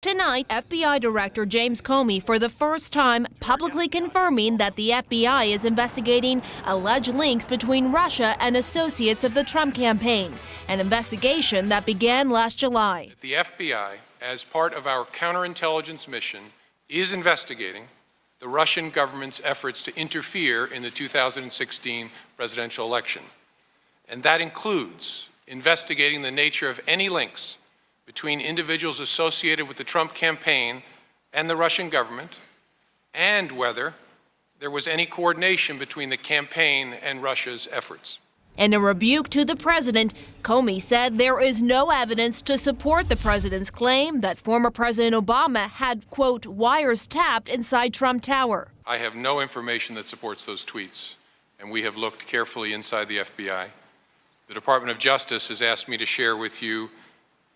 Tonight, FBI Director James Comey for the first time publicly confirming that the FBI is investigating alleged links between Russia and associates of the Trump campaign, an investigation that began last July. The FBI, as part of our counterintelligence mission, is investigating the Russian government's efforts to interfere in the 2016 presidential election. And that includes investigating the nature of any links between individuals associated with the Trump campaign and the Russian government, and whether there was any coordination between the campaign and Russia's efforts. In a rebuke to the president, Comey said there is no evidence to support the president's claim that former President Obama had, quote, wires tapped inside Trump Tower. I have no information that supports those tweets, and we have looked carefully inside the FBI. The Department of Justice has asked me to share with you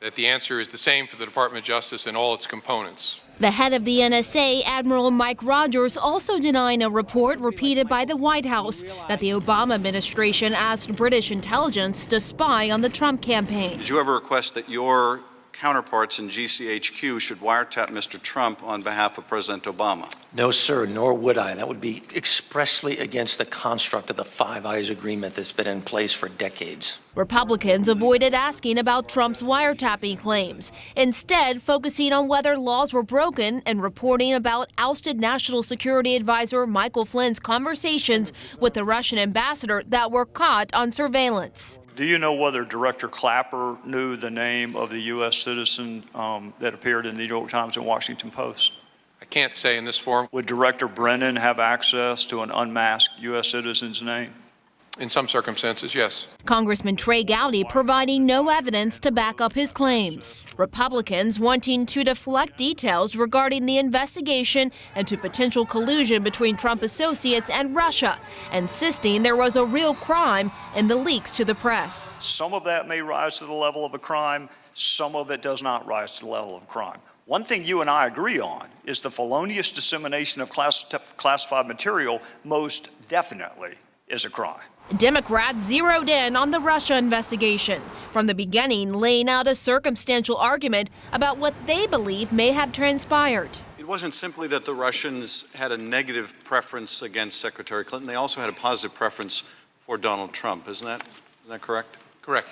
that the answer is the same for the Department of Justice and all its components. The head of the NSA, Admiral Mike Rogers, also denying a report repeated by the White House that the Obama administration asked British intelligence to spy on the Trump campaign. Did you ever request that your counterparts in GCHQ should wiretap Mr. Trump on behalf of President Obama? No, sir, nor would I. That would be expressly against the construct of the Five Eyes Agreement that's been in place for decades. Republicans avoided asking about Trump's wiretapping claims, instead focusing on whether laws were broken and reporting about ousted National Security Advisor Michael Flynn's conversations with the Russian ambassador that were caught on surveillance. Do you know whether Director Clapper knew the name of the U.S. citizen that appeared in the New York Times and Washington Post? I can't say in this forum. Would Director Brennan have access to an unmasked U.S. citizen's name? In some circumstances, yes. Congressman Trey Gowdy providing no evidence to back up his claims. Republicans wanting to deflect details regarding the investigation into potential collusion between Trump associates and Russia, insisting there was a real crime in the leaks to the press. Some of that may rise to the level of a crime. Some of it does not rise to the level of a crime. One thing you and I agree on is the felonious dissemination of classified material most definitely is a crime. Democrats zeroed in on the Russia investigation, from the beginning laying out a circumstantial argument about what they believe may have transpired. It wasn't simply that the Russians had a negative preference against Secretary Clinton. They also had a positive preference for Donald Trump. Isn't that correct? Correct.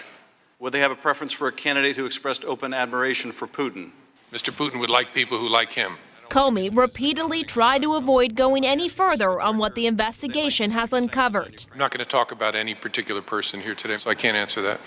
Would they have a preference for a candidate who expressed open admiration for Putin? Mr. Putin would like people who like him. Comey repeatedly tried to avoid going any further on what the investigation has uncovered. I'm not going to talk about any particular person here today, so I can't answer that.